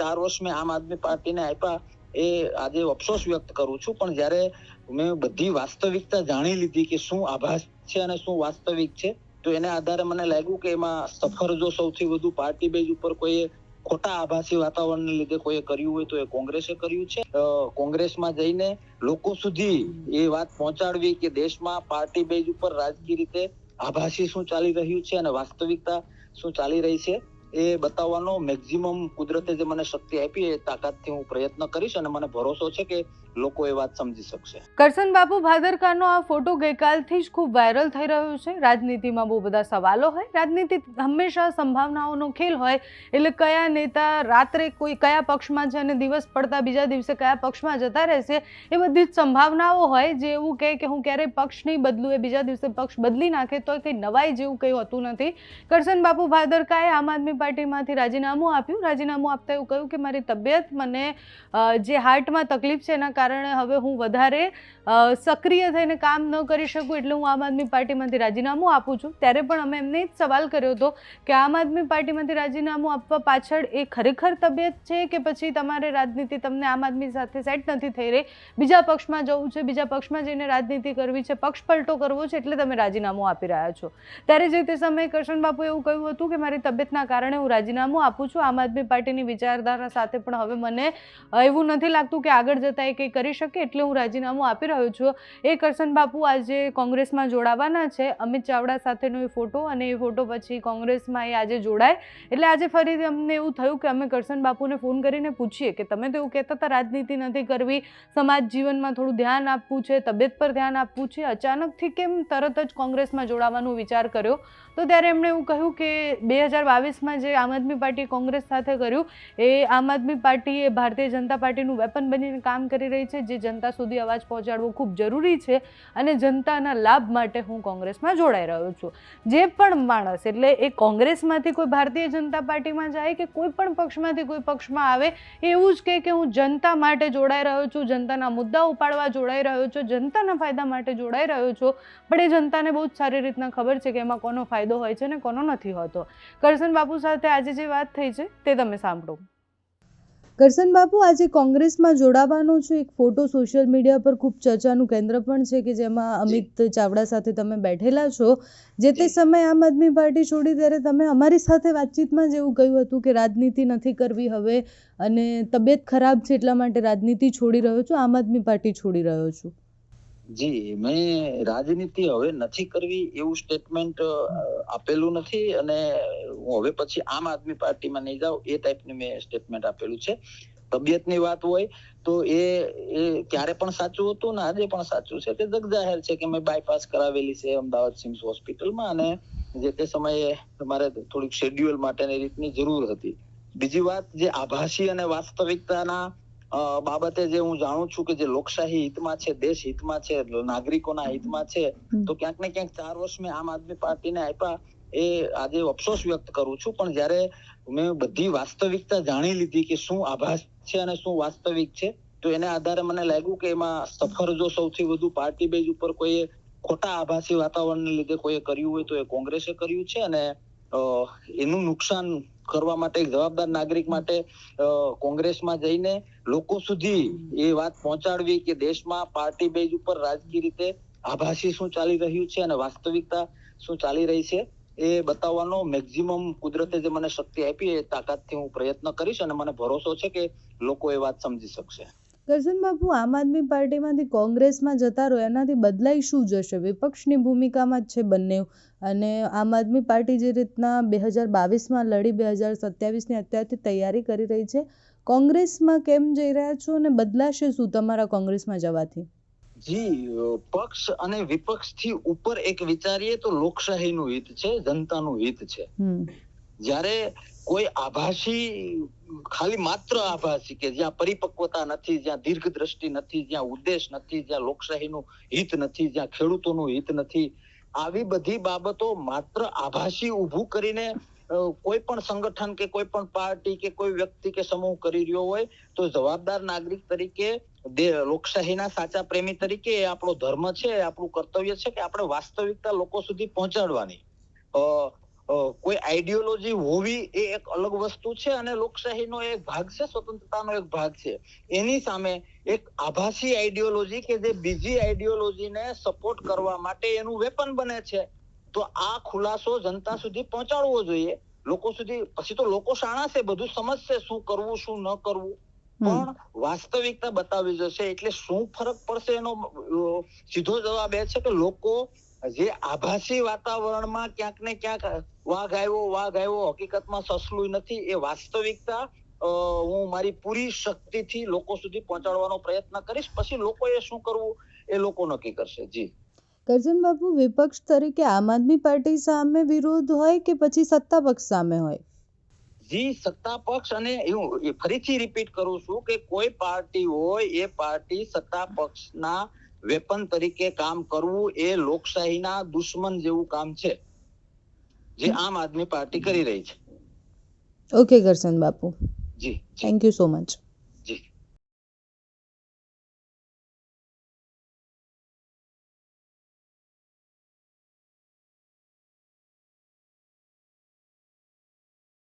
4 વર્ષ મેં આમ આદમી પાર્ટીને આપ્યા એ આજે અફસોસ વ્યક્ત કરું છું, પણ જ્યારે મેં બધી વાસ્તવિકતા જાણી લીધી કે શું આભાસ છે અને શું વાસ્તવિક છે, તો એને આધારે મને લાગ્યું કે એમાં સફર જો સૌથી વધુ પાર્ટી બેઝ ઉપર કોઈ ખોટા આભાસી વાતાવરણને લીધે કોઈ કર્યું હોય તો એ કોંગ્રેસે કર્યું છે। કોંગ્રેસમાં જઈને લોકો સુધી એ વાત પહોંચાડવી કે દેશમાં પાર્ટી બેઝ ઉપર રાજકીય રીતે આભાસી શું ચાલી રહ્યું છે અને વાસ્તવિકતા શું ચાલી રહી છે એ બતાવવાનો મેક્સિમમ કુદરતે જે મને શક્તિ આપી એ તાકાતથી હું પ્રયત્ન કરીશ અને મને ભરોસો છે કે લોકો એ વાત સમજી શકશે। કરશન બાપુ ભાદરકાનો આ ફોટો ગઈકાલથી જ ખૂબ વાયરલ થઈ રહ્યો છે। રાજનીતિમાં બહુ બધા સવાલો હોય, રાજનીતિ હંમેશા સંભાવનાઓનો ખેલ હોય, એટલે કયા નેતા રાત્રે કોઈ કયા પક્ષમાં છે અને દિવસ પડતા બીજા દિવસે કયા પક્ષમાં જતા રહેશે એ બધી જ સંભાવનાઓ હોય। જે એવું કહે કે હું ક્યારેય પક્ષ નહીં બદલું, એ બીજા દિવસે પક્ષ બદલી નાખે તો કંઈ નવાઈ જેવું કંઈ હોતું નથી। કરશન બાપુ ભાદરકાએ આમ આદમી પાર્ટીમાંથી રાજીનામું આપ્યું। રાજીનામું આપતા એવું કહ્યું કે મારી તબિયત, મને જે હાર્ટમાં તકલીફ છે એના કારણે હવે હું વધારે સક્રિય થઈને કામ ન કરી શકું, એટલે હું આમ આદમી પાર્ટીમાંથી રાજીનામું આપું છું। ત્યારે પણ અમે એમને જ સવાલ કર્યો હતો કે આમ આદમી પાર્ટીમાંથી રાજીનામું આપવા પાછળ એ ખરેખર તબિયત છે કે પછી તમારે રાજનીતિ તમને આમ આદમી સાથે સેટ નથી થઈ રહી, બીજા પક્ષમાં જવું છે, બીજા પક્ષમાં જઈને રાજનીતિ કરવી છે, પક્ષ પલટો કરવો છે, એટલે તમે રાજીનામું આપી રહ્યા છો। ત્યારે જે તે સમયે કરશન બાપુએ એવું કહ્યું હતું કે મારી તબિયતના કારણે હું રાજીનામું આપું છું। આમ આદમી પાર્ટીની વિચારધારા સાથે પણ હવે મને એવું નથી લાગતું કે આગળ જતા એ કંઈ કરી શકે, એટલે હું રાજીનામું આપી રહ્યો છું। એ કરશન બાપુ આજે કોંગ્રેસમાં જોડાવાના છે। અમિત ચાવડા સાથેનો એ ફોટો અને એ ફોટો પછી કોંગ્રેસમાં એ આજે જોડાય, એટલે આજે ફરીથી અમને એવું થયું કે અમે કરશન બાપુને ફોન કરીને પૂછીએ કે તમે તો એવું કહેતા હતા રાજનીતિ નથી કરવી, સમાજ જીવનમાં થોડું ધ્યાન આપવું છે, તબિયત પર ધ્યાન આપવું છે, અચાનકથી કેમ તરત જ કોંગ્રેસમાં જોડાવાનો વિચાર કર્યો? તો ત્યારે એમણે એવું કહ્યું કે 2022માં જે આમ આદમી પાર્ટી કોંગ્રેસ સાથે કર્યું એ આમ આદમી પાર્ટી એ ભારતીય જનતા પાર્ટીનું વેપન બનીને કામ કરી રહી છે, જે જનતા સુધી અવાજ પહોંચાડવો ખૂબ જરૂરી છે અને જનતાના લાભ માટે હું કોંગ્રેસમાં જોડાઈ રહ્યો છું। જે પણ માણસ એટલે એ કોંગ્રેસમાંથી કોઈ ભારતીય જનતા પાર્ટીમાં જાય કે કોઈ પણ પક્ષમાંથી કોઈ પક્ષમાં આવે એવું જ કહે કે હું જનતા માટે જોડાઈ રહ્યો છું, જનતાના મુદ્દા ઉપાડવા જોડાઈ રહ્યો છું, જનતાના ફાયદા માટે જોડાઈ રહ્યો છું, પણ એ જનતાને બહુ જ સારી રીતના ખબર છે કે એમાં કોનો ફાયદો હોય છે ને કોનો નથી હોતો। કરશન બાપુ સાથે આજે જે વાત થઈ છે તે તમે સાંભળો। કરશન બાપુ આજે કોંગ્રેસમાં જોડાવાનો છે, એક ફોટો સોશિયલ મીડિયા પર ખૂબ ચર્ચાનું કેન્દ્ર પણ છે કે જેમાં અમિત ચાવડા સાથે તમે બેઠેલા છો। જે તે સમયે આમ આદમી પાર્ટી છોડી ત્યારે તમે અમારી સાથે વાતચીતમાં જ એવું કહ્યું હતું કે રાજનીતિ નથી કરવી હવે અને તબિયત ખરાબ છે એટલા માટે રાજનીતિ છોડી રહ્યો છું, આમ આદમી પાર્ટી છોડી રહ્યો છું। જી, મેં રાજનીતિ હવે નથી કરવી એવું સ્ટેટમેન્ટ આપેલું નથી અને હું હવે પછી આમ આદમી પાર્ટીમાં નહીં જાઉં એ ટાઈપની મેં સ્ટેટમેન્ટ આપેલું છે। તબિયતની વાત હોય તો એ ક્યારે પણ સાચું હતું ને આજે પણ સાચું છે, તે જગ જાહેર છે કે મેં બાયપાસ કરાવેલી છે અમદાવાદ સિમ્સ હોસ્પિટલમાં અને જે તે સમયે તમારે થોડીક શેડ્યુલ માટેની રીતની જરૂર હતી। બીજી વાત, જે આભાસી અને વાસ્તવિકતાના બાબતે જે હું જાણું છું કે જે લોકશાહી હિતમાં છે, દેશ હિતમાં છે, નાગરિકોના હિતમાં છે, તો ક્યાંક ને ક્યાંક 4 વર્ષ મેં આમ આદમી પાર્ટીને આપ્યા એ આજે અફસોસ વ્યક્ત કરું છું, પણ જ્યારે મેં બધી વાસ્તવિકતા જાણી લીધી કે શું આભાસ છે અને શું વાસ્તવિક છે, તો એને આધારે મને લાગ્યું કે એમાં સફર જો સૌથી વધુ પાર્ટી બેઝ ઉપર કોઈ ખોટા આભાસી વાતાવરણને લીધે કોઈ કર્યું હોય તો એ કોંગ્રેસે કર્યું છે અને એનું નુકસાન કરવા માટે એક જવાબદાર નાગરિક માટે કોંગ્રેસમાં જઈને લોકો સુધી એ વાત પહોંચાડવી કે દેશમાં પાર્ટી બેઝ ઉપર રાજકીય રીતે આભાસી શું ચાલી રહ્યું છે અને વાસ્તવિકતા શું ચાલી રહી છે એ બતાવવાનો મેક્સિમમ કુદરતે જે મને શક્તિ આપી એ તાકાતથી હું પ્રયત્ન કરીશ અને મને ભરોસો છે કે લોકો એ વાત સમજી શકશે। કરશન બાપુ, આમ આદમી પાર્ટીમાંથી કોંગ્રેસમાં જતા રહો એનાથી બદલાઈ શું જશે? વિપક્ષની ભૂમિકામાં જ છે બંને અને આમ આદમી પાર્ટી જે રીતના 2022માં લડી 2027ની અત્યારથી તૈયારી કરી રહી છે, કોંગ્રેસમાં કેમ જઈ રહ્યા છો અને બદલાશે શું તમારા કોંગ્રેસમાં જવાથી? જી, પક્ષ અને વિપક્ષથી ઉપર એક વિચારીએ તો લોકશાહીનું હિત છે, જનતાનું હિત છે। જ્યારે કોઈ આભાસી, ખાલી માત્ર આભાસી કે જ્યાં પરિપક્વતા નથી, જ્યાં દીર્ઘ દ્રષ્ટિ નથી, જ્યાં ઉદ્દેશ નથી, જ્યાં લોકશાહીનું હિત નથી, જ્યાં ખેડૂતોનું હિત નથી, આવી બધી બાબતો માત્ર આભાસી ઊભું કરીને કોઈ પણ સંગઠન કે કોઈ પણ પાર્ટી કે કોઈ વ્યક્તિ કે સમૂહ કરી રહ્યો હોય તો જવાબદાર નાગરિક તરીકે, લોકશાહીના સાચા પ્રેમી તરીકે એ આપણો ધર્મ છે, આપણું કર્તવ્ય છે કે આપણે વાસ્તવિકતા લોકો સુધી પહોંચાડવાની। કોઈ આઈડિયોલોજી હોવી એ એક અલગ વસ્તુ છે અને લોકશાહીનો એક ભાગ છે, સ્વતંત્રતાનો એક ભાગ છે. એની સામે એક આભાસી આઈડિયોલોજી કે જે બીજી આઈડિયોલોજીને સપોર્ટ કરવા માટે એનું વેપન બને છે, તો આ ખુલાસો જનતા સુધી પહોંચાડવો જોઈએ, લોકો સુધી. પછી તો લોકો શાણા છે, બધું સમજશે શું કરવું શું ન કરવું, પણ વાસ્તવિકતા બતાવી જશે. એટલે શું ફરક પડશે એનો સીધો જવાબ એ છે કે લોકો જે આભાસી વાતાવરણમાં ક્યાંક ને ક્યાંક વાઘ આવ્યો હકીકતમાં સસલું નથી, એ વાસ્તવિકતા હું મારી પૂરી શક્તિથી લોકો સુધી પહોંચાડવાનો પ્રયત્ન કરીશ. પછી લોકોએ શું કરવું એ લોકો નક્કી કરશે. જી કરજણ બાપુ, વિપક્ષ તરીકે આમ આદમી પાર્ટી સામે વિરોધ હોય કે પછી સત્તા પક્ષ સામે હોય? જી, સત્તા પક્ષ. અને હું ફરીથી રિપીટ કરું છું કે કોઈ પાર્ટી હોય એ પાર્ટી સત્તા પક્ષના વેપન તરીકે કામ કરવું એ લોકશાહીના દુશ્મન જેવું કામ છે, જે આમ આદમી પાર્ટી કરી રહી છે. Okay Karjan Bapu, G, thank you so much.